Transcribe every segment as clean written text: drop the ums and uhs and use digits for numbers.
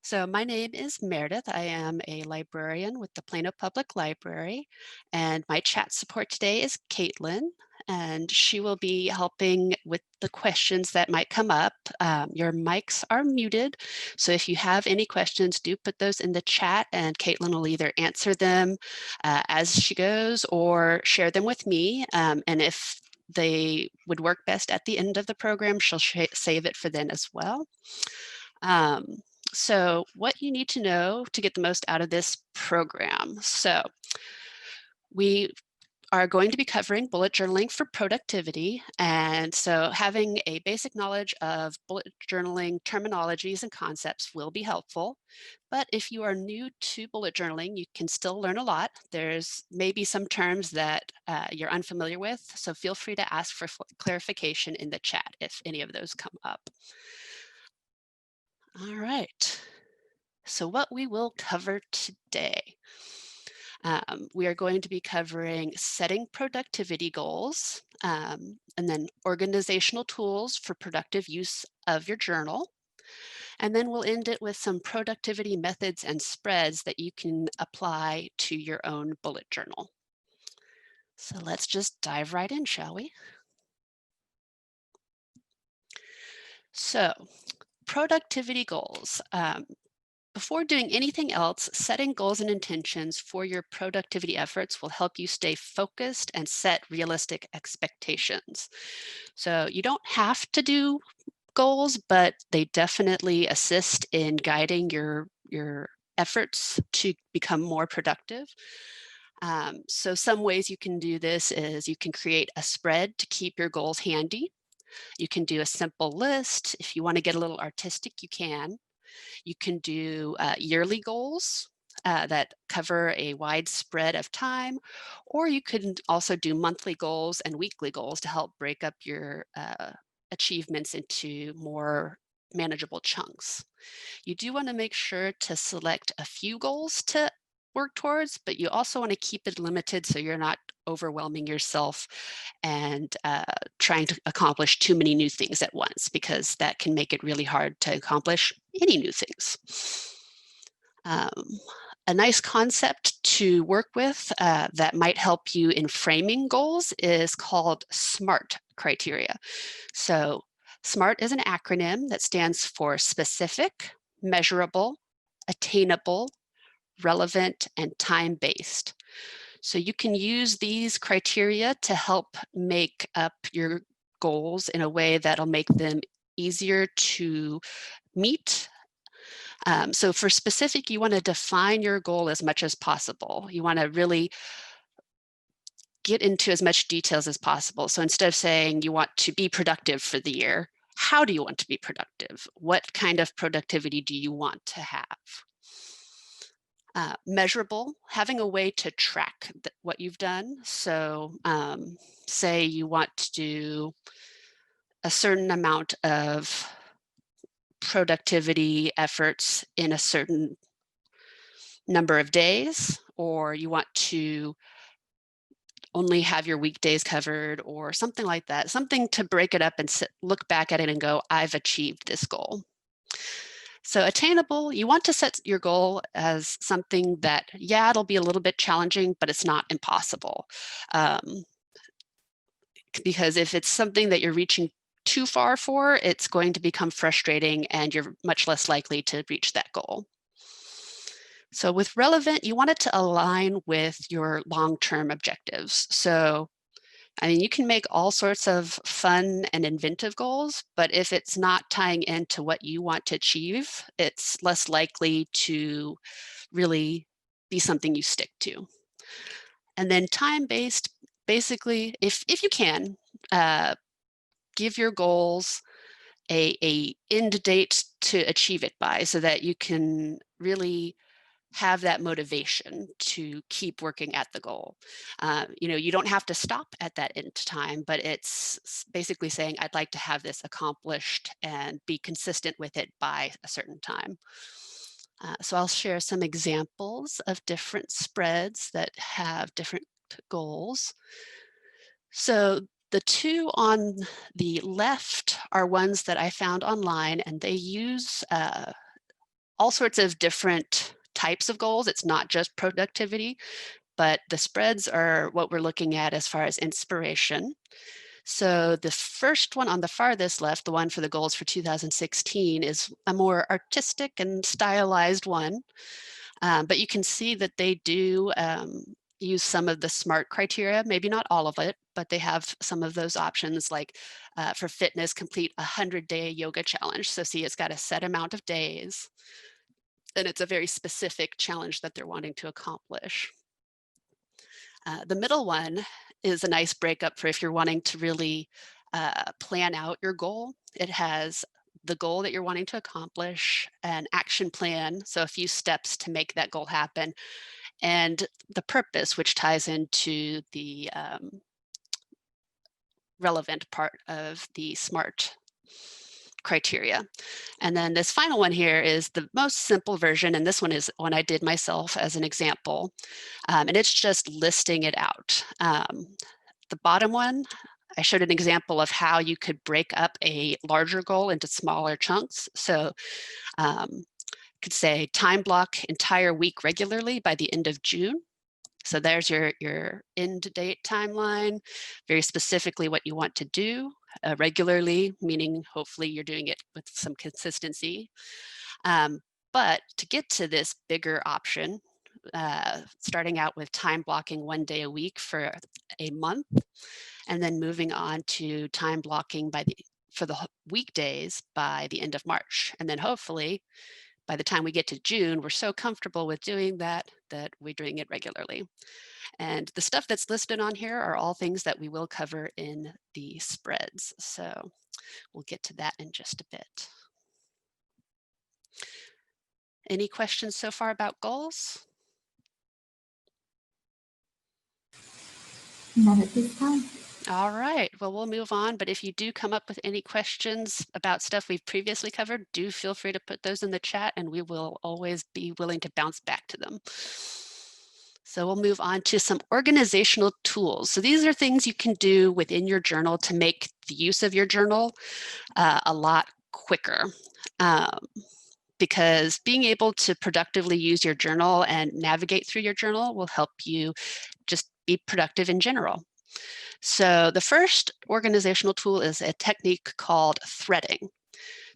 So my name is Meredith. I am a librarian with the Plano Public Library, and my chat support today is Caitlin, and she will be helping with the questions that might come up. Your mics are muted, so if you have any questions, do put those in the chat, and Caitlin will either answer them as she goes or share them with me. And if they would work best at the end of the program, she'll save it for then as well. Um, so what you need to know to get the most out of this program. So we are going to be covering bullet journaling for productivity. And so having a basic knowledge of bullet journaling terminologies and concepts will be helpful. But if you are new to bullet journaling, you can still learn a lot. There's maybe some terms that you're unfamiliar with. So feel free to ask for clarification in the chat if any of those come up. All right. So what we will cover today, we are going to be covering setting productivity goals, and then organizational tools for productive use of your journal. And then we'll end it with some productivity methods and spreads that you can apply to your own bullet journal. So let's just dive right in, shall we? So productivity goals. Before doing anything else, setting goals and intentions for your productivity efforts will help you stay focused and set realistic expectations. So you don't have to do goals, but they definitely assist in guiding your efforts to become more productive. So some ways you can do this is you can create a spread to keep your goals handy. You can do a simple list. If you want to get a little artistic, you can. You can do yearly goals that cover a wide spread of time, or you can also do monthly goals and weekly goals to help break up your achievements into more manageable chunks. You do want to make sure to select a few goals to work towards, but you also want to keep it limited so you're not overwhelming yourself and trying to accomplish too many new things at once, because that can make it really hard to accomplish any new things. Um, a nice concept to work with that might help you in framing goals is called SMART criteria. So SMART is an acronym that stands for specific, measurable, attainable, relevant, and time-based. So you can use these criteria to help make up your goals in a way that'll make them easier to meet. So for specific, you want to define your goal as much as possible. You want to really get into as much details as possible. So instead of saying you want to be productive for the year, how do you want to be productive? What kind of productivity do you want to have? Measurable, having a way to track what you've done. So say you want to do a certain amount of productivity efforts in a certain number of days, or you want to only have your weekdays covered or something like that, something to break it up and look back at it and go, I've achieved this goal. So attainable, you want to set your goal as something that, yeah, it'll be a little bit challenging, but it's not impossible. Um, because if it's something that you're reaching too far for, it's going to become frustrating and you're much less likely to reach that goal. So with relevant, you want it to align with your long-term objectives. So I mean, you can make all sorts of fun and inventive goals, but if it's not tying into what you want to achieve, it's less likely to really be something you stick to. And then time-based, basically, if you can, uh, give your goals a end date to achieve it by so that you can really have that motivation to keep working at the goal. You don't have to stop at that end time, but it's basically saying, I'd like to have this accomplished and be consistent with it by a certain time. So I'll share some examples of different spreads that have different goals. So the two on the left are ones that I found online, and they use all sorts of different types of goals. It's not just productivity, but the spreads are what we're looking at as far as inspiration. So the first one on the farthest left, the one for the goals for 2016, is a more artistic and stylized one. But you can see that they do use some of the SMART criteria, maybe not all of it, but they have some of those options, like for fitness, complete a 100-day yoga challenge. So see, it's got a set amount of days, and it's a very specific challenge that they're wanting to accomplish. The middle one is a nice breakup for if you're wanting to really plan out your goal. It has the goal that you're wanting to accomplish, an action plan, so a few steps to make that goal happen, and the purpose, which ties into the relevant part of the SMART criteria. And then this final one here is the most simple version, and this one is one I did myself as an example, and it's just listing it out. The bottom one, I showed an example of how you could break up a larger goal into smaller chunks. So could say time block entire week regularly by the end of June. So there's your end date timeline, very specifically what you want to do regularly, meaning hopefully you're doing it with some consistency. But to get to this bigger option, starting out with time blocking 1 day a week for a month, and then moving on to time blocking for the weekdays by the end of March. And then hopefully by the time we get to June, we're so comfortable with doing that we're doing it regularly. And the stuff that's listed on here are all things that we will cover in the spreads. So we'll get to that in just a bit. Any questions so far about goals? Not at this time. All right, well, we'll move on, but if you do come up with any questions about stuff we've previously covered, do feel free to put those in the chat and we will always be willing to bounce back to them. So we'll move on to some organizational tools. So these are things you can do within your journal to make the use of your journal a lot quicker. Because being able to productively use your journal and navigate through your journal will help you just be productive in general. So the first organizational tool is a technique called threading.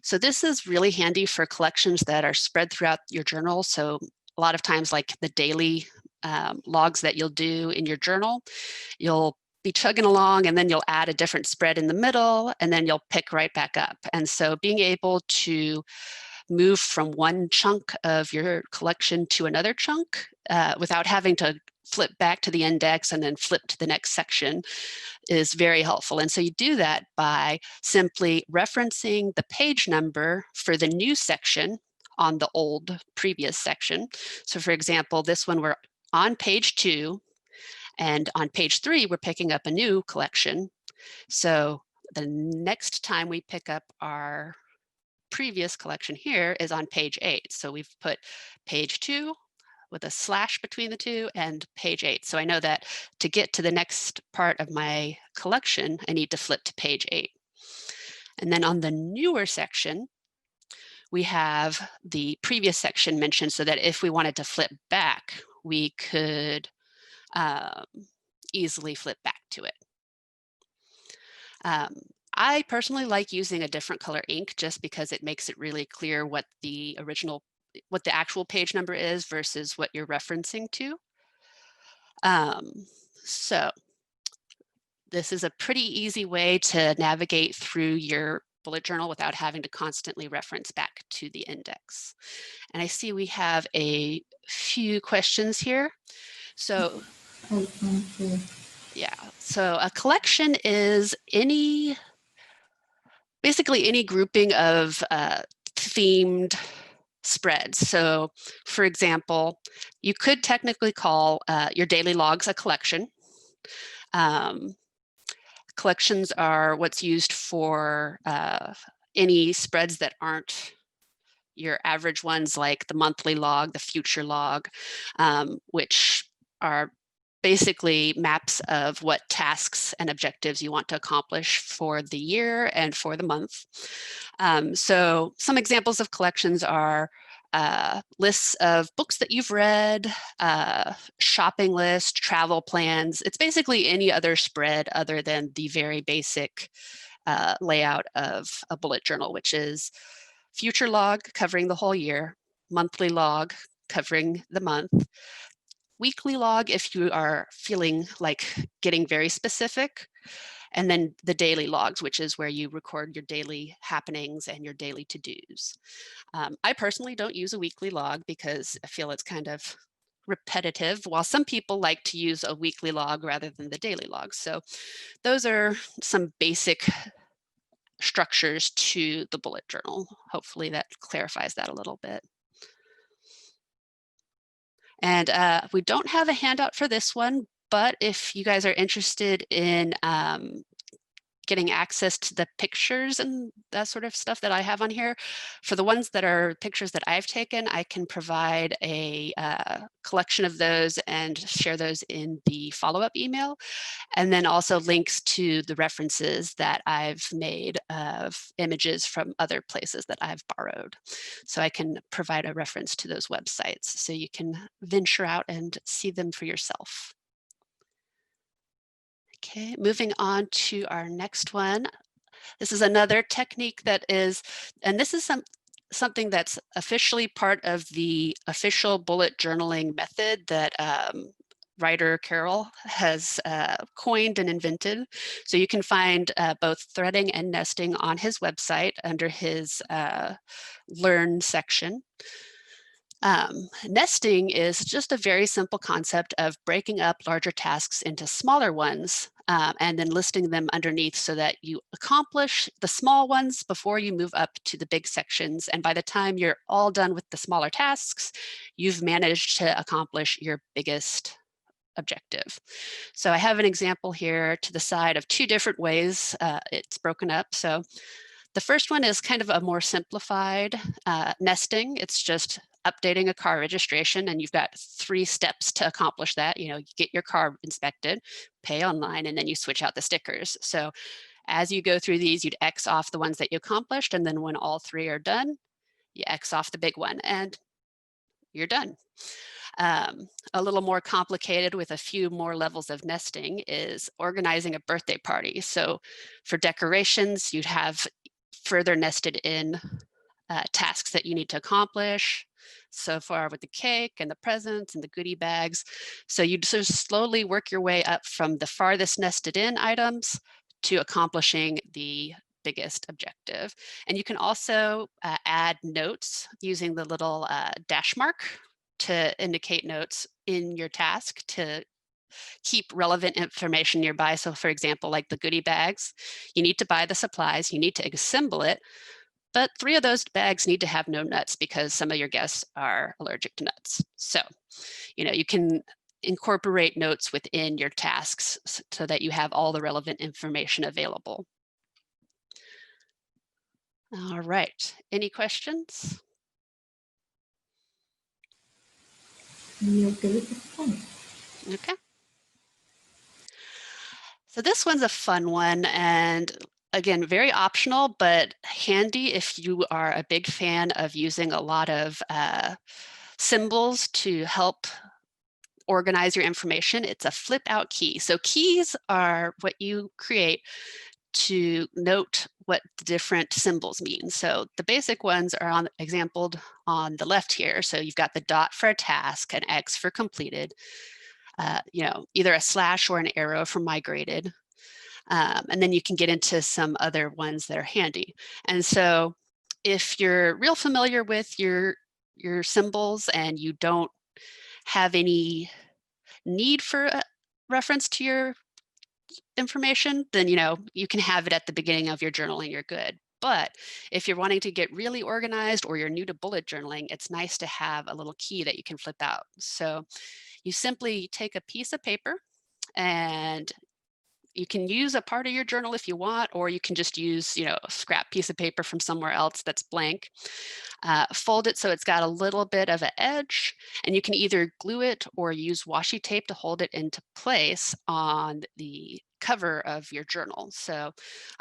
So this is really handy for collections that are spread throughout your journal. So a lot of times, like the daily logs that you'll do in your journal, you'll be chugging along and then you'll add a different spread in the middle and then you'll pick right back up. And so being able to move from one chunk of your collection to another chunk without having to flip back to the index and then flip to the next section is very helpful. And so you do that by simply referencing the page number for the new section on the old previous section. So for example, this one we're on page 2, and on page 3 we're picking up a new collection. So the next time we pick up our previous collection here is on page 8. So we've put page 2 with a slash between the two and page 8. So I know that to get to the next part of my collection, I need to flip to page 8. And then on the newer section, we have the previous section mentioned so that if we wanted to flip back, we could easily flip back to it. I personally like using a different color ink just because it makes it really clear what the actual page number is versus what you're referencing to. So this is a pretty easy way to navigate through your bullet journal without having to constantly reference back to the index. And I see we have a few questions here. So yeah, so a collection is basically any grouping of themed spreads. So for example, you could technically call your daily logs a collection. Collections are what's used for any spreads that aren't your average ones, like the monthly log, the future log, which are basically maps of what tasks and objectives you want to accomplish for the year and for the month. So some examples of collections are lists of books that you've read, shopping list, travel plans. It's basically any other spread other than the very basic layout of a bullet journal, which is future log covering the whole year, monthly log covering the month, weekly log if you are feeling like getting very specific, and then the daily logs, which is where you record your daily happenings and your daily to-dos. I personally don't use a weekly log because I feel it's kind of repetitive, while some people like to use a weekly log rather than the daily log. So those are some basic structures to the bullet journal. Hopefully that clarifies that a little bit. And we don't have a handout for this one, but if you guys are interested in getting access to the pictures and that sort of stuff that I have on here, for the ones that are pictures that I've taken, I can provide a collection of those and share those in the follow-up email. And then also links to the references that I've made of images from other places that I've borrowed. So I can provide a reference to those websites so you can venture out and see them for yourself. Okay, moving on to our next one. This is another technique that is, and this is something that's officially part of the official bullet journaling method that writer Carol has coined and invented. So you can find both threading and nesting on his website under his Learn section. Nesting is just a very simple concept of breaking up larger tasks into smaller ones and then listing them underneath so that you accomplish the small ones before you move up to the big sections. And by the time you're all done with the smaller tasks, you've managed to accomplish your biggest objective. So I have an example here to the side of two different ways it's broken up. So the first one is kind of a more simplified nesting. It's just updating a car registration, and you've got 3 steps to accomplish that. You get your car inspected, pay online, and then you switch out the stickers. So as you go through these, you'd X off the ones that you accomplished, and then when all 3 are done, you X off the big one, and you're done. A little more complicated with a few more levels of nesting is organizing a birthday party. So for decorations, you'd have further nested in tasks that you need to accomplish. So far with the cake and the presents and the goodie bags. So you sort of slowly work your way up from the farthest nested in items to accomplishing the biggest objective. And you can also add notes using the little dash mark to indicate notes in your task to keep relevant information nearby. So for example, like the goodie bags, you need to buy the supplies, you need to assemble it, but 3 of those bags need to have no nuts because some of your guests are allergic to nuts. So, you can incorporate notes within your tasks so that you have all the relevant information available. All right, any questions? Okay with this point. Okay. So this one's a fun one, and again, very optional, but handy if you are a big fan of using a lot of symbols to help organize your information. It's a flip out key. So keys are what you create to note what the different symbols mean. So the basic ones are exampled on the left here. So you've got the dot for a task, an X for completed, either a slash or an arrow for migrated. And then you can get into some other ones that are handy. And so if you're real familiar with your symbols and you don't have any need for a reference to your information, then you can have it at the beginning of your journal and you're good. But if you're wanting to get really organized or you're new to bullet journaling, it's nice to have a little key that you can flip out. So you simply take a piece of paper, and you can use a part of your journal if you want, or you can just use, a scrap piece of paper from somewhere else that's blank. Fold it so it's got a little bit of an edge, and you can either glue it or use washi tape to hold it into place on the cover of your journal. So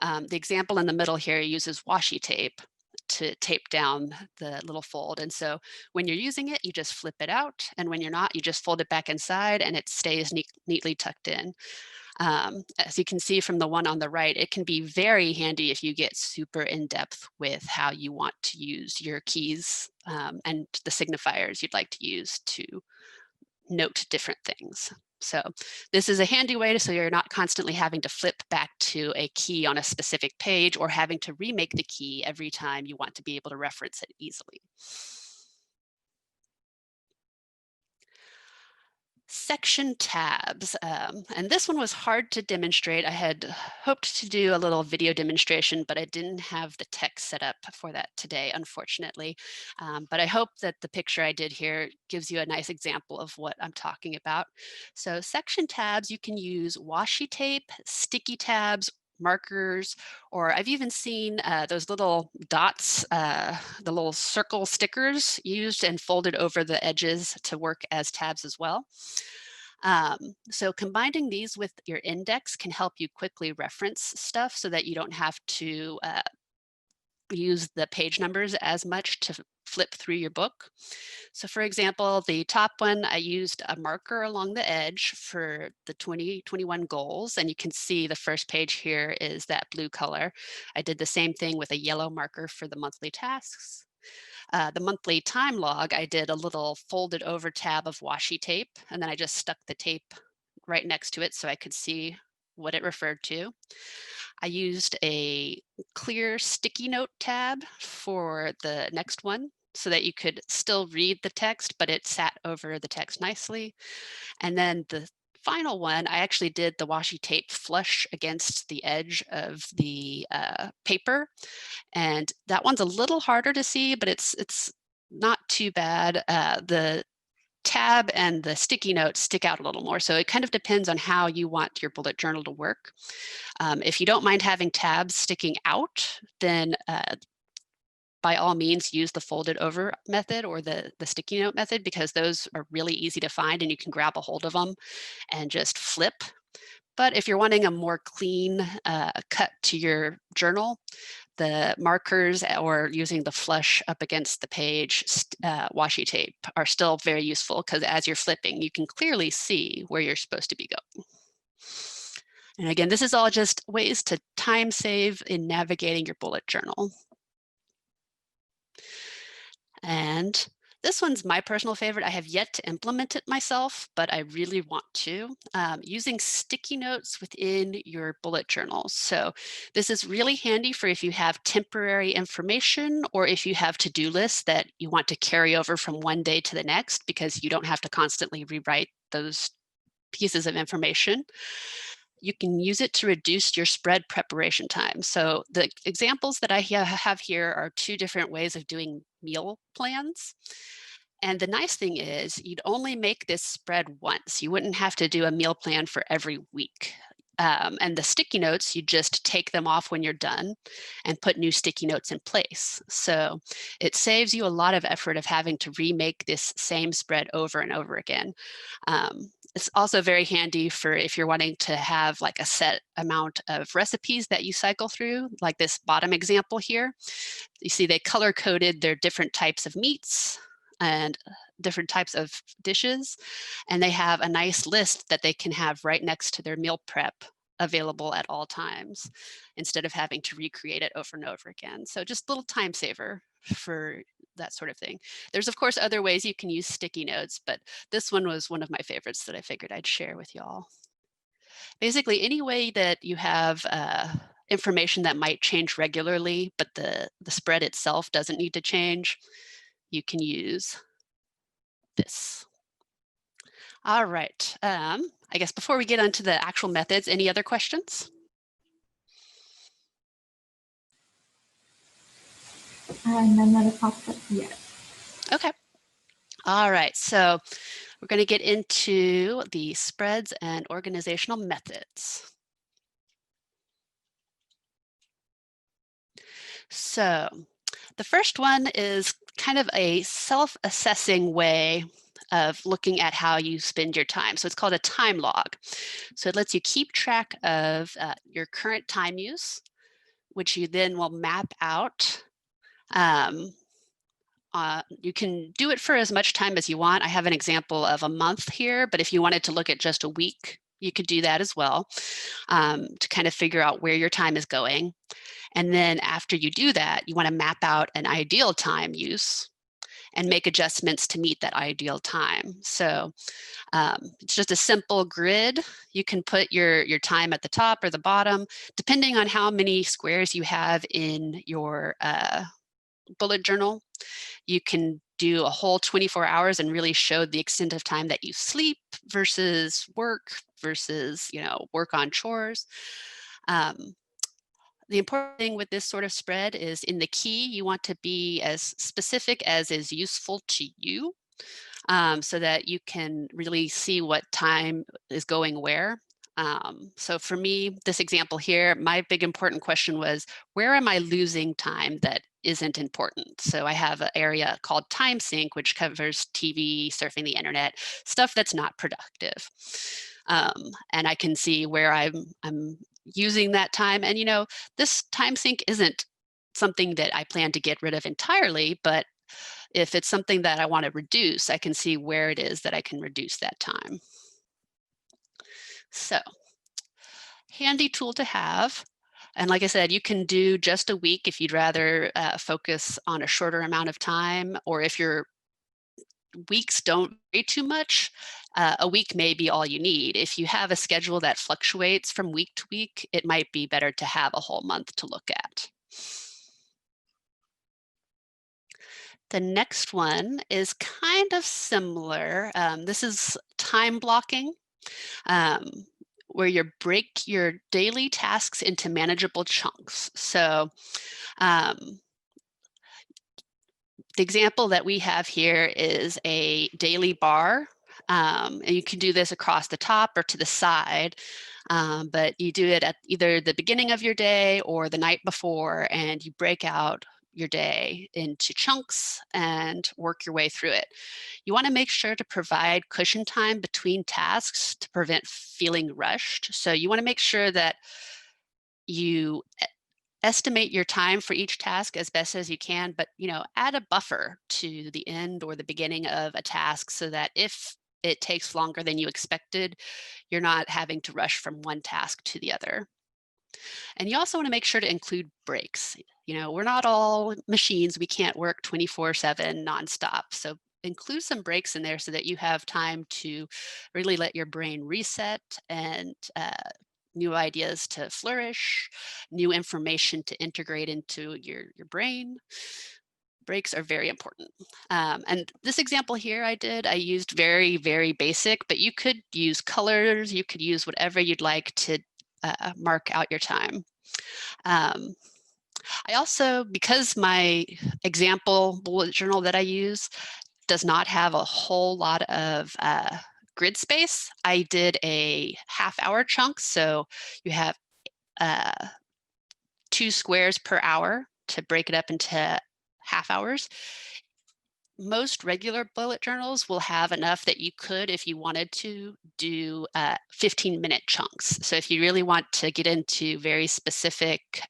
the example in the middle here uses washi tape. to tape down the little fold. And so when you're using it, you just flip it out. And when you're not, you just fold it back inside and it stays neatly tucked in. As you can see from the one on the right, it can be very handy if you get super in depth with how you want to use your keys and the signifiers you'd like to use to note different things. So this is a handy way so you're not constantly having to flip back to a key on a specific page or having to remake the key every time you want to be able to reference it easily. Section tabs, and this one was hard to demonstrate. I had hoped to do a little video demonstration, but I didn't have the text set up for that today, unfortunately. But I hope that the picture I did here gives you a nice example of what I'm talking about. So section tabs, you can use washi tape, sticky tabs, markers, or I've even seen those little dots, the little circle stickers used and folded over the edges to work as tabs as well. So combining these with your index can help you quickly reference stuff so that you don't have to use the page numbers as much to flip through your book. So for example, the top one, I used a marker along the edge for the 2021 goals. And you can see the first page here is that blue color. I did the same thing with a yellow marker for the monthly tasks. The monthly time log, I did a little folded over tab of washi tape, and then I just stuck the tape right next to it so I could see what it referred to. I used a clear sticky note tab for the next one so that you could still read the text, but it sat over the text nicely. And then the final one, I actually did the washi tape flush against the edge of the paper. And that one's a little harder to see, but it's not too bad. The tab and the sticky notes stick out a little more. So it kind of depends on how you want your bullet journal to work. If you don't mind having tabs sticking out, then by all means use the folded over method or the sticky note method, because those are really easy to find and you can grab a hold of them and just flip. But if you're wanting a more clean cut to your journal, the markers or using the flush up against the page washi tape are still very useful, because as you're flipping, you can clearly see where you're supposed to be going. And again, this is all just ways to time save in navigating your bullet journal. And this one's my personal favorite. I have yet to implement it myself, but I really want to. Using sticky notes within your bullet journals. So this is really handy for if you have temporary information or if you have to-do lists that you want to carry over from one day to the next, because you don't have to constantly rewrite those pieces of information. You can use it to reduce your spread preparation time. So the examples that I have here are two different ways of doing meal plans. And the nice thing is you'd only make this spread once. You wouldn't have to do a meal plan for every week. And the sticky notes, you just take them off when you're done and put new sticky notes in place. So it saves you a lot of effort of having to remake this same spread over and over again. It's also very handy for if you're wanting to have like a set amount of recipes that you cycle through, like this bottom example here. You see they color coded their different types of meats and different types of dishes, and they have a nice list that they can have right next to their meal prep available at all times instead of having to recreate it over and over again. So just a little time saver for that sort of thing. There's of course other ways you can use sticky notes, but this one was one of my favorites that I figured I'd share with y'all. Basically, any way that you have information that might change regularly, but the spread itself doesn't need to change, you can use this. All right. I guess before we get onto the actual methods, any other questions? None that have popped up yet. Okay. All right. So we're going to get into the spreads and organizational methods. So the first one is kind of a self-assessing way of looking at how you spend your time. So it's called a time log. So it lets you keep track of your current time use, which you then will map out Um, you can do it for as much time as you want. I have an example of a month here, but if you wanted to look at just a week, you could do that as well, to kind of figure out where your time is going. And then after you do that, you want to map out an ideal time use and make adjustments to meet that ideal time. So it's just a simple grid. You can put your time at the top or the bottom, depending on how many squares you have in your bullet journal. You can do a whole 24 hours and really show the extent of time that you sleep versus work versus, work on chores. Um, the important thing with this sort of spread is in the key, you want to be as specific as is useful to you, so that you can really see what time is going where. So for me, this example here, my big important question was, where am I losing time that isn't important? So I have an area called time sink, which covers TV, surfing the internet, stuff that's not productive. And I can see where I'm using that time. And this time sink isn't something that I plan to get rid of entirely, but if it's something that I want to reduce, I can see where it is that I can reduce that time. So, handy tool to have. And like I said, you can do just a week if you'd rather focus on a shorter amount of time, or if your weeks don't vary too much, a week may be all you need. If you have a schedule that fluctuates from week to week, it might be better to have a whole month to look at. The next one is kind of similar. This is time blocking, um, where you break your daily tasks into manageable chunks. So, um, the example that we have here is a daily bar. And you can do this across the top or to the side, but you do it at either the beginning of your day or the night before, and you break out your day into chunks and work your way through it. You want to make sure to provide cushion time between tasks to prevent feeling rushed. So you want to make sure that you estimate your time for each task as best as you can, but add a buffer to the end or the beginning of a task so that if it takes longer than you expected, you're not having to rush from one task to the other. And you also want to make sure to include breaks. We're not all machines. We can't work 24/7 nonstop. So include some breaks in there so that you have time to really let your brain reset and new ideas to flourish, new information to integrate into your brain. Breaks are very important. And this example here I used very, very basic, but you could use colors, you could use whatever you'd like to mark out your time. Um, I also, because my example bullet journal that I use does not have a whole lot of grid space, I did a half-hour chunk. So you have uh, 2 squares per hour to break it up into half hours. Most regular bullet journals will have enough that you could, if you wanted to, do 15-minute chunks. So if you really want to get into very specific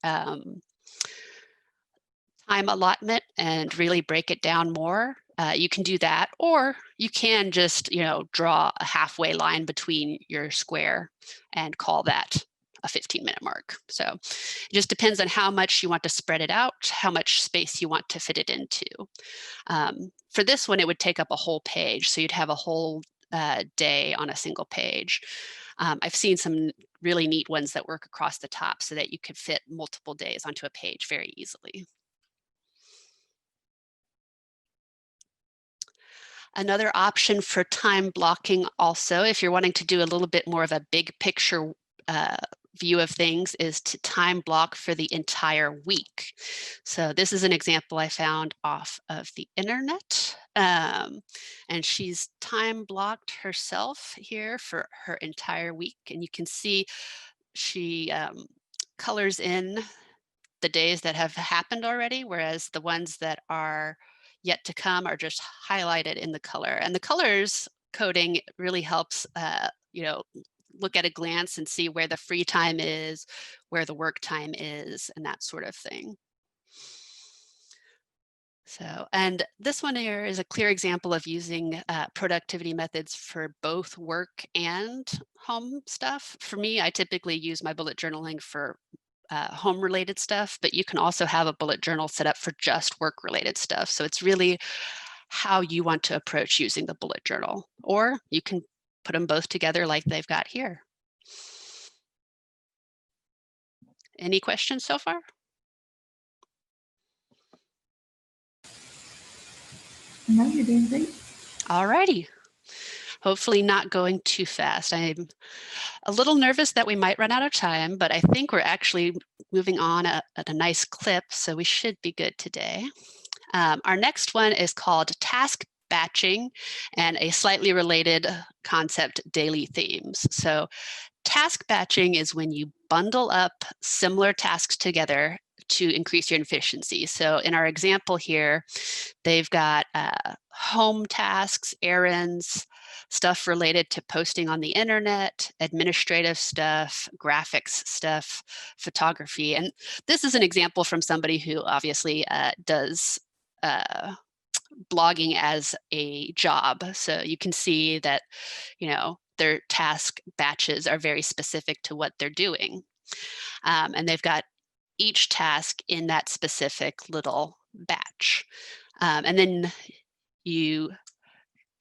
time allotment and really break it down more, you can do that. Or you can just, draw a halfway line between your square and call that a 15-minute mark. So it just depends on how much you want to spread it out, how much space you want to fit it into. For this one, it would take up a whole page. So you'd have a whole day on a single page. I've seen some really neat ones that work across the top so that you could fit multiple days onto a page very easily. Another option for time blocking also, if you're wanting to do a little bit more of a big picture uh, view of things, is to time block for the entire week. So this is an example I found off of the internet. And she's time blocked herself here for her entire week. And you can see she colors in the days that have happened already, whereas the ones that are yet to come are just highlighted in the color. And the colors coding really helps, look at a glance and see where the free time is, where the work time is, and that sort of thing. So, and this one here is a clear example of using productivity methods for both work and home stuff. For me, I typically use my bullet journaling for home related stuff, but you can also have a bullet journal set up for just work related stuff. So it's really how you want to approach using the bullet journal, or you can put them both together like they've got here. Any questions so far? No, you're doing great. Alrighty. Hopefully not going too fast. I'm a little nervous that we might run out of time, but I think we're actually moving on at a nice clip, so we should be good today. Our next one is called task batching and a slightly related concept, daily themes. So task batching is when you bundle up similar tasks together to increase your efficiency. So in our example here, they've got home tasks, errands, stuff related to posting on the internet, administrative stuff, graphics stuff, photography. And this is an example from somebody who obviously does blogging as a job. So you can see that, their task batches are very specific to what they're doing. And they've got each task in that specific little batch. And then you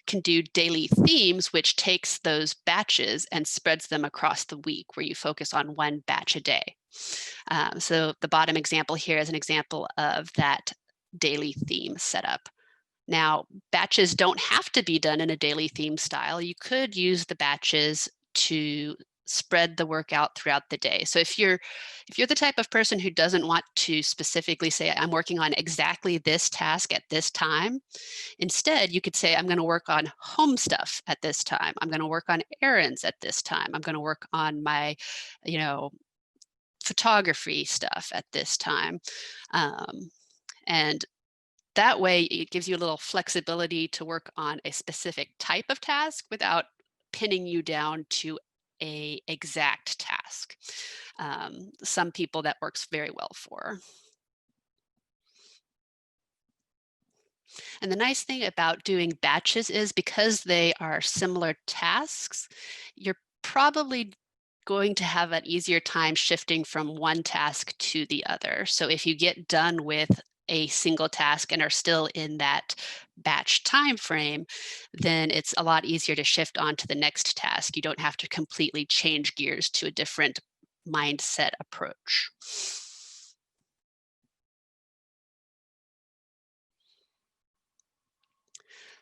can do daily themes, which takes those batches and spreads them across the week, where you focus on one batch a day. So the bottom example here is an example of that daily theme setup. Now, batches don't have to be done in a daily theme style. You could use the batches to spread the work out throughout the day. So if you're the type of person who doesn't want to specifically say, I'm working on exactly this task at this time, instead you could say, I'm going to work on home stuff at this time. I'm going to work on errands at this time. I'm going to work on my, you know, photography stuff at this time. And that way, it gives you a little flexibility to work on a specific type of task without pinning you down to a exact task. Some people that works very well for. And the nice thing about doing batches is because they are similar tasks, you're probably going to have an easier time shifting from one task to the other. So if you get done with a single task and are still in that batch time frame, then it's a lot easier to shift on to the next task. You don't have to completely change gears to a different mindset approach.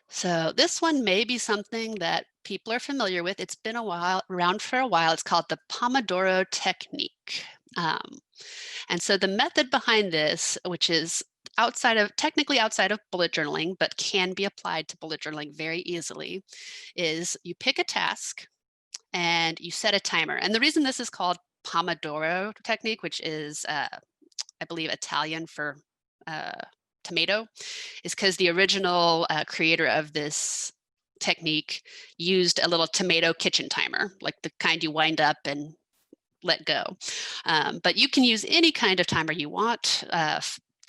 So this one may be something that people are familiar with. It's been around for a while. It's called the Pomodoro Technique. And so the method behind this, which is technically outside of bullet journaling, but can be applied to bullet journaling very easily, is you pick a task and you set a timer. And the reason this is called Pomodoro Technique, which is, I believe, Italian for uh, tomato, is because the original creator of this technique used a little tomato kitchen timer, like the kind you wind up and let go. But you can use any kind of timer you want.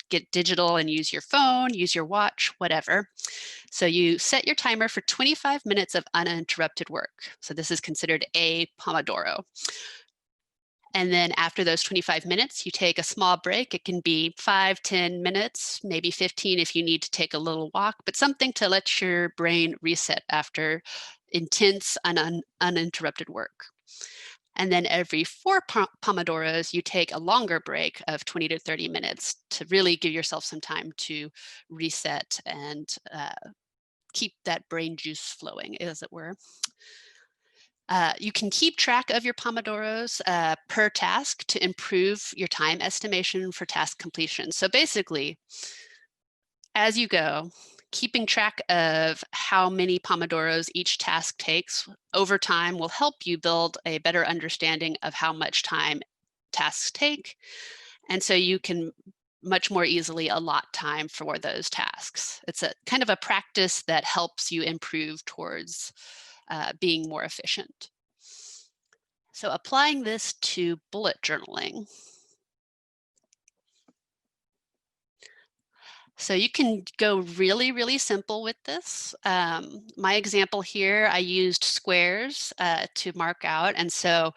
Get digital and use your phone, use your watch, whatever. So you set your timer for 25 minutes of uninterrupted work. So this is considered a Pomodoro. And then after those 25 minutes, you take a small break. It can be 5, 10 minutes, maybe 15 if you need to take a little walk, but something to let your brain reset after intense and uninterrupted work. And then every 4 Pomodoros, you take a longer break of 20 to 30 minutes to really give yourself some time to reset and keep that brain juice flowing, as it were. You can keep track of your Pomodoros per task to improve your time estimation for task completion. So basically, as you go, keeping track of how many Pomodoros each task takes over time will help you build a better understanding of how much time tasks take. And so you can much more easily allot time for those tasks. It's a kind of a practice that helps you improve towards being more efficient. So applying this to bullet journaling, So you can go really, really simple with this. My example here, I used squares to mark out. And so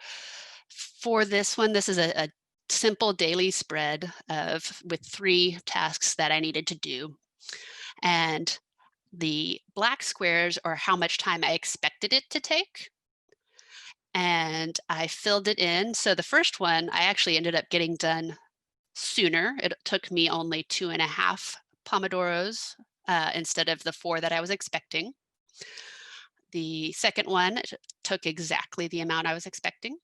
for this one, this is a simple daily spread of with 3 tasks that I needed to do. And the black squares are how much time I expected it to take. And I filled it in. So the first one, I actually ended up getting done sooner. It took me only 2.5 Pomodoros instead of the 4 that I was expecting. The second one took exactly the amount I was expecting.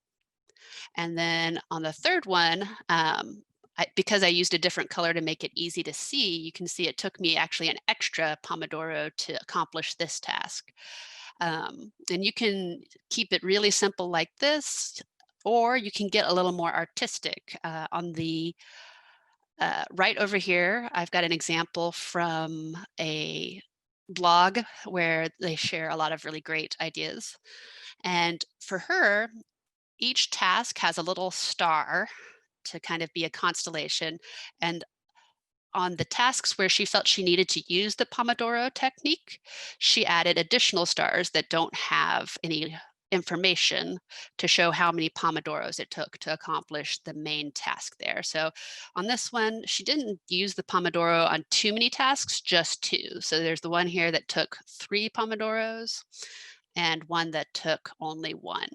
And then on the third one, because I used a different color to make it easy to see, you can see it took me actually an extra Pomodoro to accomplish this task. And you can keep it really simple like this, or you can get a little more artistic. On the right over here, I've got an example from a blog where they share a lot of really great ideas. And for her, each task has a little star to kind of be a constellation. And on the tasks where she felt she needed to use the Pomodoro technique, she added additional stars that don't have any information to show how many Pomodoros it took to accomplish the main task there. So on this one, she didn't use the Pomodoro on too many tasks, just 2. So there's the one here that took 3 Pomodoros and one that took only 1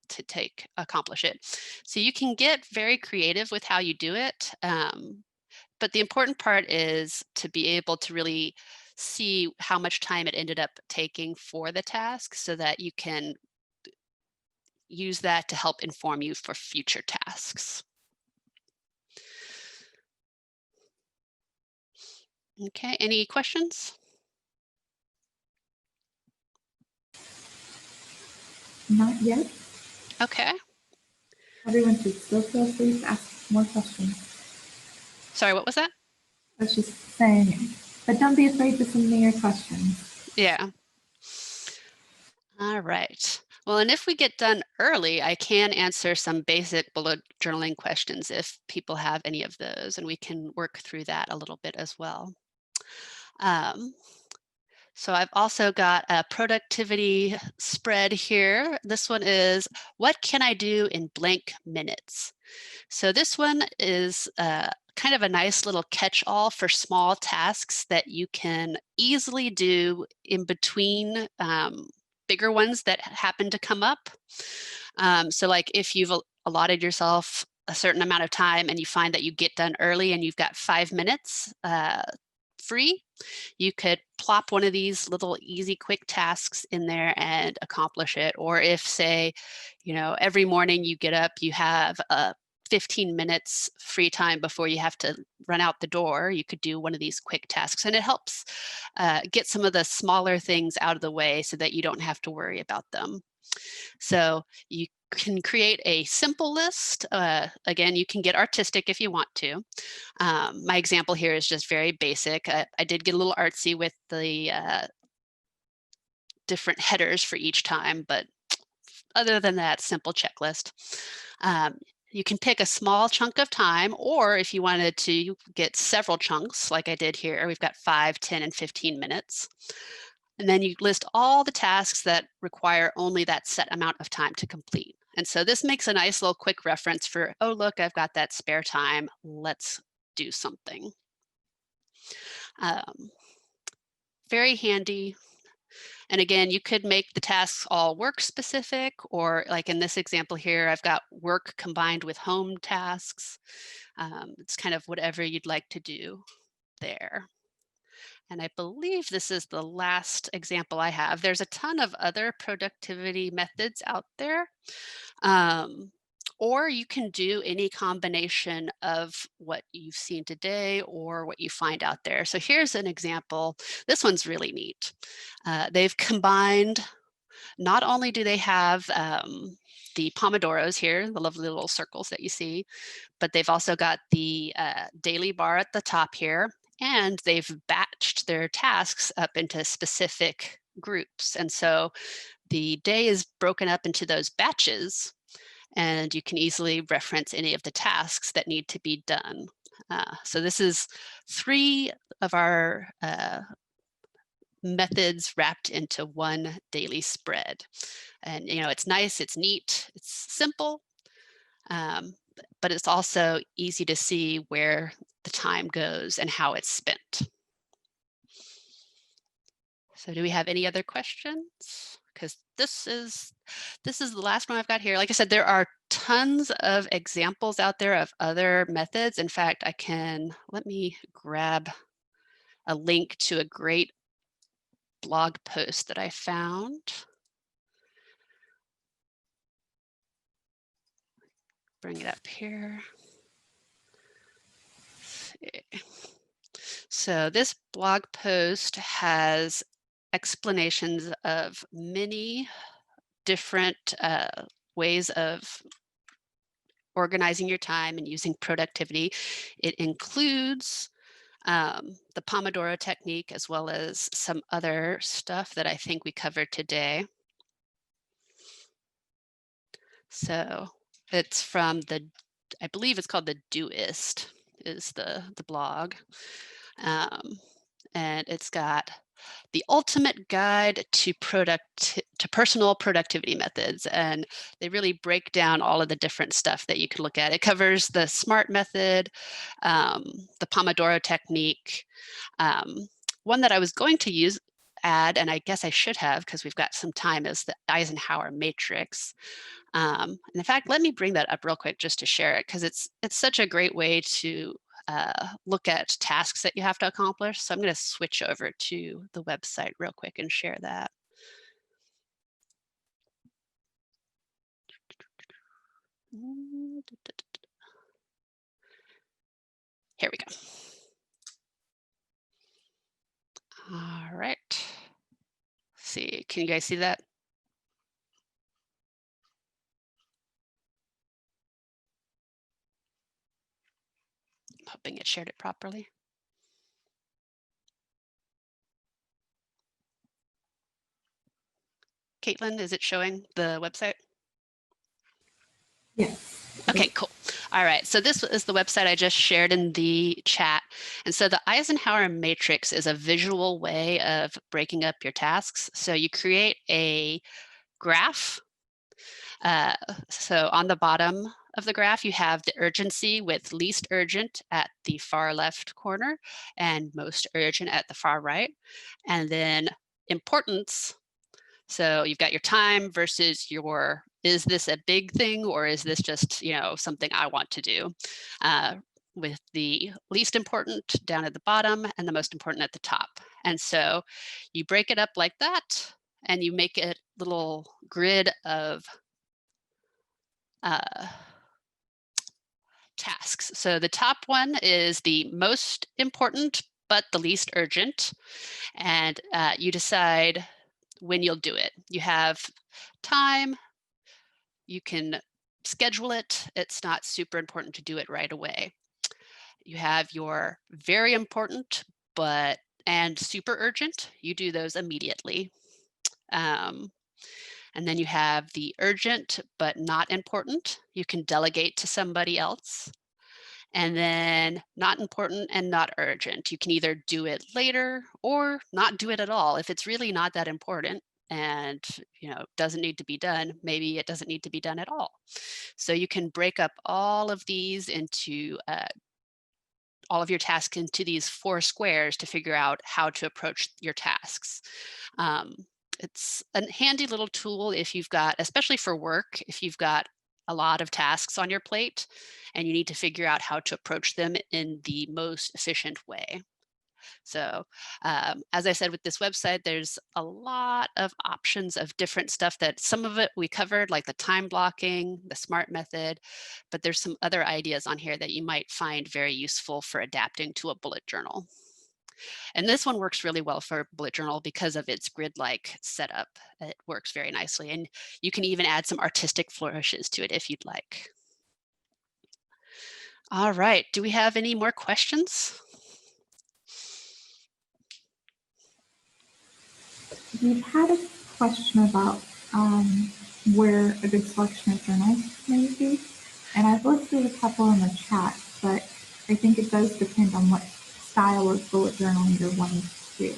to accomplish it. So you can get very creative with how you do it. But the important part is to be able to really see how much time it ended up taking for the task so that you can use that to help inform you for future tasks. Okay, any questions? Not yet. Okay. Everyone should still feel free to ask more questions. Sorry, what was that? I was just saying, but don't be afraid to send me your questions. Yeah. All right. Well, and if we get done early, I can answer some basic bullet journaling questions if people have any of those, and we can work through that a little bit as well. Um, So I've also got a productivity spread here. This one is, what can I do in blank minutes? So this one is kind of a nice little catch-all for small tasks that you can easily do in between bigger ones that happen to come up. So like if you've allotted yourself a certain amount of time and you find that you get done early and you've got 5 minutes free, you could plop one of these little easy quick tasks in there and accomplish it. Or if say, every morning you get up, you have 15 minutes free time before you have to run out the door, you could do one of these quick tasks. And it helps get some of the smaller things out of the way so that you don't have to worry about them. So you can create a simple list. Again, you can get artistic if you want to. My example here is just very basic. I did get a little artsy with the different headers for each time, but other than that, simple checklist. You can pick a small chunk of time, or if you wanted to get several chunks, like I did here, we've got 5, 10, and 15 minutes. And then you list all the tasks that require only that set amount of time to complete. And so this makes a nice little quick reference for, oh, look, I've got that spare time. Let's do something. Um, Very handy. And again, you could make the tasks all work specific, or like in this example here, I've got work combined with home tasks. It's kind of whatever you'd like to do there. And I believe this is the last example I have. There's a ton of other productivity methods out there. Um, or you can do any combination of what you've seen today or what you find out there. So here's an example. This one's really neat. They've combined, not only do they have the Pomodoros here, the lovely little circles that you see, but they've also got the daily bar at the top here, and they've batched their tasks up into specific groups. And so the day is broken up into those batches, and you can easily reference any of the tasks that need to be done. So this is 3 of our methods wrapped into one daily spread. And it's nice, it's neat, it's simple, um, but it's also easy to see where the time goes and how it's spent. So do we have any other questions? Because this is the last one I've got here. Like I said, there are tons of examples out there of other methods. In fact, let me grab a link to a great blog post that I found. Bring it up here. So this blog post has explanations of many different ways of organizing your time and using productivity. It includes the Pomodoro Technique, as well as some other stuff that I think we covered today. So it's from I believe it's called the Doist is the blog. And it's got the ultimate guide to personal productivity methods, and they really break down all of the different stuff that you could look at. It covers the SMART method, the Pomodoro technique. One that I was going to add, and I guess I should have because we've got some time, is the Eisenhower Matrix. And in fact, let me bring that up real quick just to share it, because it's such a great way to look at tasks that you have to accomplish. So I'm going to switch over to the website real quick and share that. Here we go. All right. Let's see, can you guys see that? I'm hoping it shared it properly. Caitlin, is it showing the website? Yes. Okay, cool. All right, so this is the website I just shared in the chat. And so the Eisenhower Matrix is a visual way of breaking up your tasks. So you create a graph. So on the bottom of the graph, you have the urgency with least urgent at the far left corner and most urgent at the far right. And then importance. So you've got your time versus is this a big thing, or is this just, something I want to do? With the least important down at the bottom and the most important at the top. And so you break it up like that, and you make a little grid of tasks. So the top one is the most important, but the least urgent. And you decide when you'll do it. You have time, you can schedule it. It's not super important to do it right away. You have your very important, and super urgent. You do those immediately. And then you have the urgent but not important. You can delegate to somebody else. And then not important and not urgent. You can either do it later or not do it at all. If it's really not that important and doesn't need to be done, maybe it doesn't need to be done at all. So you can break up all of these into all of your tasks into these 4 squares to figure out how to approach your tasks. It's a handy little tool if you've got, especially for work, if you've got a lot of tasks on your plate and you need to figure out how to approach them in the most efficient way. So as I said, with this website, there's a lot of options of different stuff that some of it we covered, like the time blocking, the SMART method, but there's some other ideas on here that you might find very useful for adapting to a bullet journal. And this one works really well for a bullet journal because of its grid-like setup. It works very nicely, and you can even add some artistic flourishes to it if you'd like. All right, do we have any more questions? We've had a question about where a good selection of journals may be, and I've listed a couple in the chat, but I think it does depend on what style of bullet journaling you're wanting to do.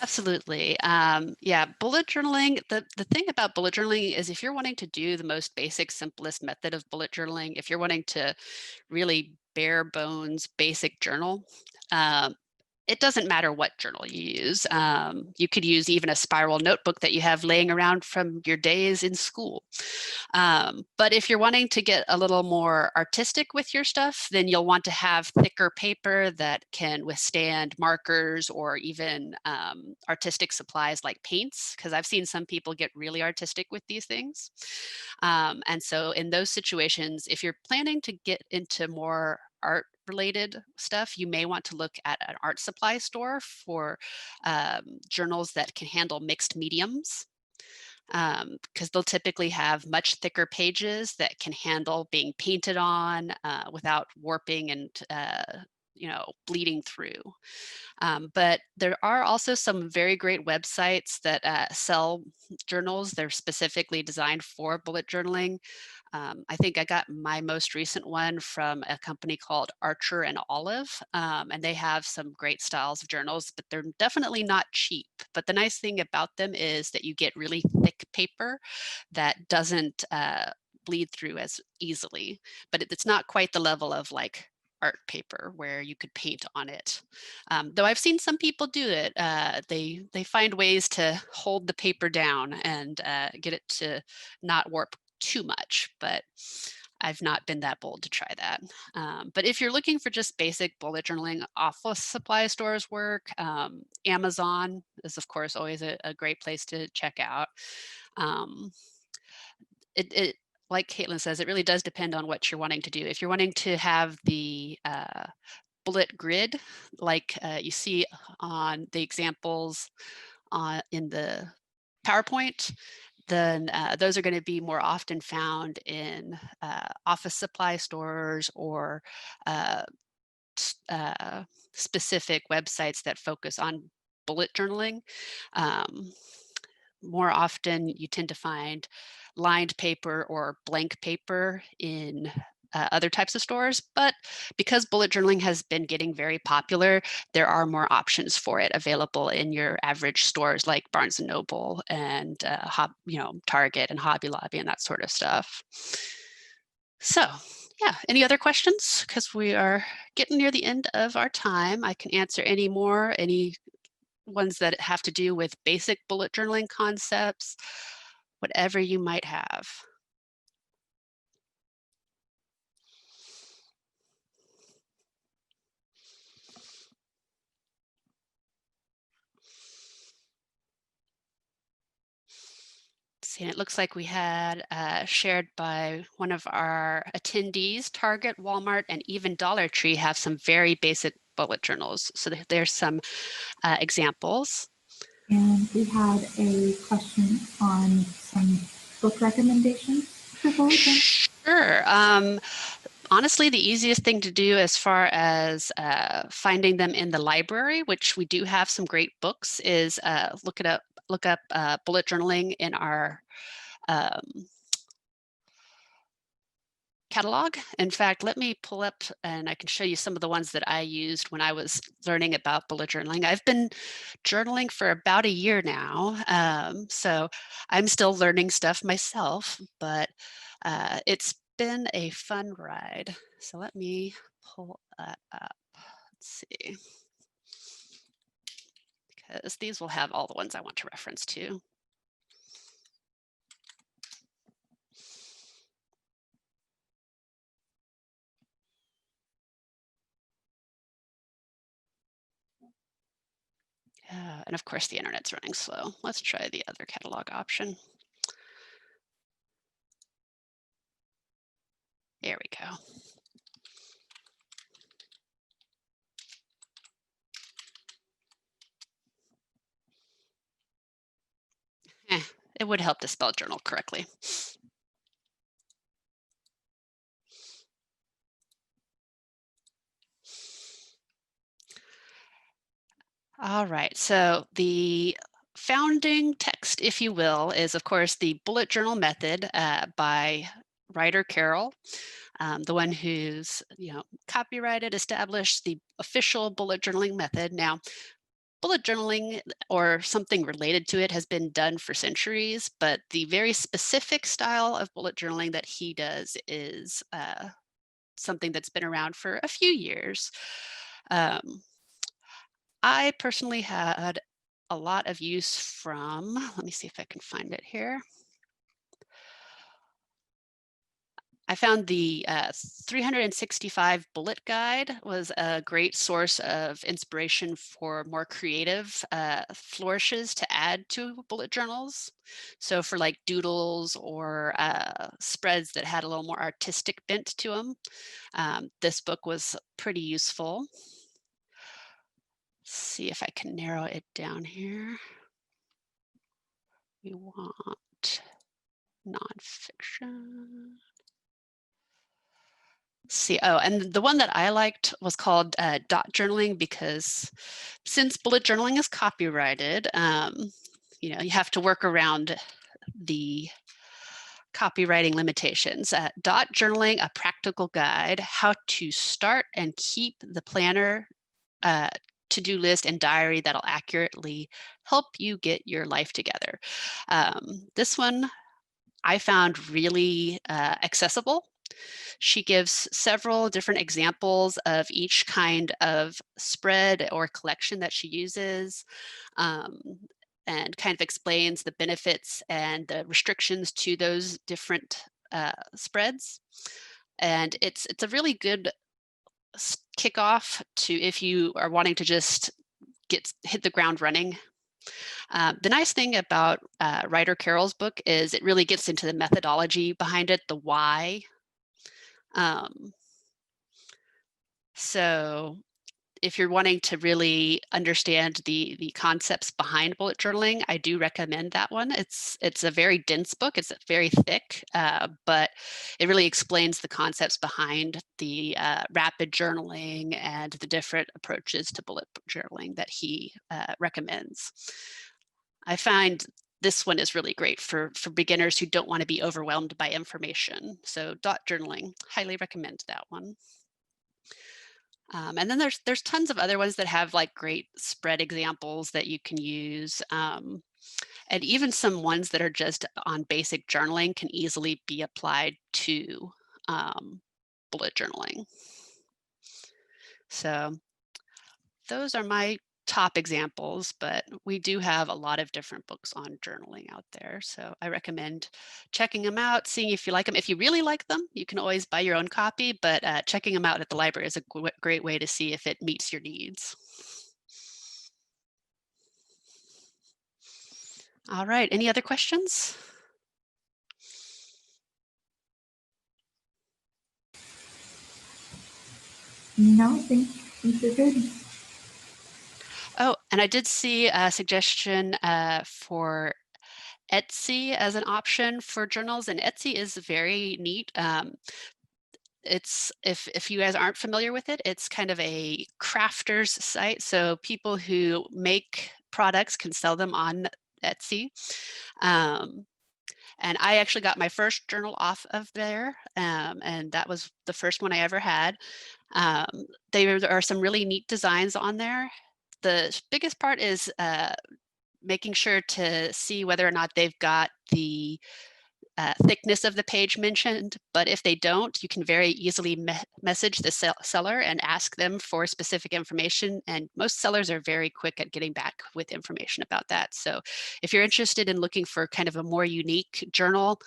Absolutely. Yeah, bullet journaling, the thing about bullet journaling is if you're wanting to do the most basic, simplest method of bullet journaling, if you're wanting to really bare bones basic journal, um, it doesn't matter what journal you use. You could use even a spiral notebook that you have laying around from your days in school. But if you're wanting to get a little more artistic with your stuff, then you'll want to have thicker paper that can withstand markers or even artistic supplies like paints, because I've seen some people get really artistic with these things. And so in those situations, if you're planning to get into more art related stuff, you may want to look at an art supply store for journals that can handle mixed mediums, because they'll typically have much thicker pages that can handle being painted on without warping and bleeding through. But there are also some very great websites that sell journals. They're specifically designed for bullet journaling. I think I got my most recent one from a company called Archer and Olive, and they have some great styles of journals, but they're definitely not cheap. But the nice thing about them is that you get really thick paper that doesn't bleed through as easily, but it's not quite the level of like art paper where you could paint on it. Though I've seen some people do it. They find ways to hold the paper down and get it to not warp too much, but I've not been that bold to try that. But if you're looking for just basic bullet journaling, office supply stores work. Amazon is, of course, always a great place to check out. Um, it like Caitlin says, it really does depend on what you're wanting to do. If you're wanting to have the bullet grid, like you see on the examples in the PowerPoint, then those are going to be more often found in office supply stores or uh, uh, specific websites that focus on bullet journaling. Um, More often, you tend to find lined paper or blank paper in other types of stores, but because bullet journaling has been getting very popular, there are more options for it available in your average stores like Barnes and Noble and Target and Hobby Lobby and that sort of stuff. So, yeah, any other questions? Because we are getting near the end of our time. I can answer any ones that have to do with basic bullet journaling concepts, whatever you might have. See, and it looks like we had shared by one of our attendees, Target, Walmart, and even Dollar Tree have some very basic bullet journals. So there's some examples. And we had a question on some book recommendations for bullet journal. Sure. Honestly, the easiest thing to do as far as finding them in the library, which we do have some great books, is look up bullet journaling in our um, catalog. In fact, let me pull up and I can show you some of the ones that I used when I was learning about bullet journaling. I've been journaling for about a year now, so I'm still learning stuff myself, but it's been a fun ride. So let me pull that up. Let's see, because these will have all the ones I want to reference to. And of course, the internet's running slow. Let's try the other catalog option. There we go. Eh, it would help to spell journal correctly. All right, so the founding text, if you will, is of course the bullet journal method by Ryder Carroll. the one who's copyrighted, established the official bullet journaling method. Now, bullet journaling or something related to it has been done for centuries, but the very specific style of bullet journaling that he does is something that's been around for a few years. Um, I personally had a lot of use from, let me see if I can find it here. I found the 365 bullet guide was a great source of inspiration for more creative flourishes to add to bullet journals. So for like doodles or spreads that had a little more artistic bent to them, this book was pretty useful. See if I can narrow it down here. We want nonfiction. See, oh, and the one that I liked was called dot journaling because since bullet journaling is copyrighted, you have to work around the copywriting limitations. Dot journaling, a practical guide, how to start and keep the planner, uh, to-do list and diary that'll accurately help you get your life together. This one I found really accessible. She gives several different examples of each kind of spread or collection that she uses, um, and kind of explains the benefits and the restrictions to those different spreads. And it's a really good kickoff to if you are wanting to just hit the ground running. The nice thing about Ryder Carroll's book is it really gets into the methodology behind it, the why. Um, So if you're wanting to really understand the concepts behind bullet journaling, I do recommend that one. It's a very dense book. It's very thick, but it really explains the concepts behind the rapid journaling and the different approaches to bullet journaling that he recommends. I find this one is really great for beginners who don't want to be overwhelmed by information. So dot journaling, highly recommend that one. And then there's tons of other ones that have like great spread examples that you can use. And even some ones that are just on basic journaling can easily be applied to bullet journaling. So those are my top examples, but we do have a lot of different books on journaling out there. So I recommend checking them out, seeing if you like them. If you really like them, you can always buy your own copy, but checking them out at the library is a great way to see if it meets your needs. All right, any other questions? No, think you're good. Oh, and I did see a suggestion for Etsy as an option for journals, and Etsy is very neat. It's if you guys aren't familiar with it, it's kind of a crafters site. So people who make products can sell them on Etsy. Um, and I actually got my first journal off of there, and that was the first one I ever had. Um, there are some really neat designs on there. The biggest part is making sure to see whether or not they've got the thickness of the page mentioned, but if they don't, you can very easily message the seller and ask them for specific information, and most sellers are very quick at getting back with information about that. So if you're interested in looking for kind of a more unique journal,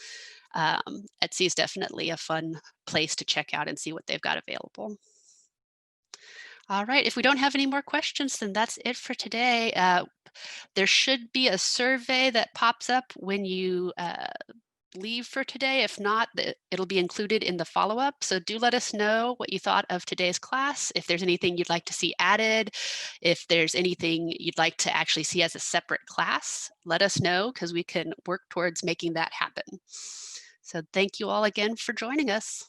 Etsy is definitely a fun place to check out and see what they've got available. All right, if we don't have any more questions, then that's it for today. There should be a survey that pops up when you leave for today. If not, it'll be included in the follow-up. So do let us know what you thought of today's class, if there's anything you'd like to see added, if there's anything you'd like to actually see as a separate class, let us know because we can work towards making that happen. So thank you all again for joining us.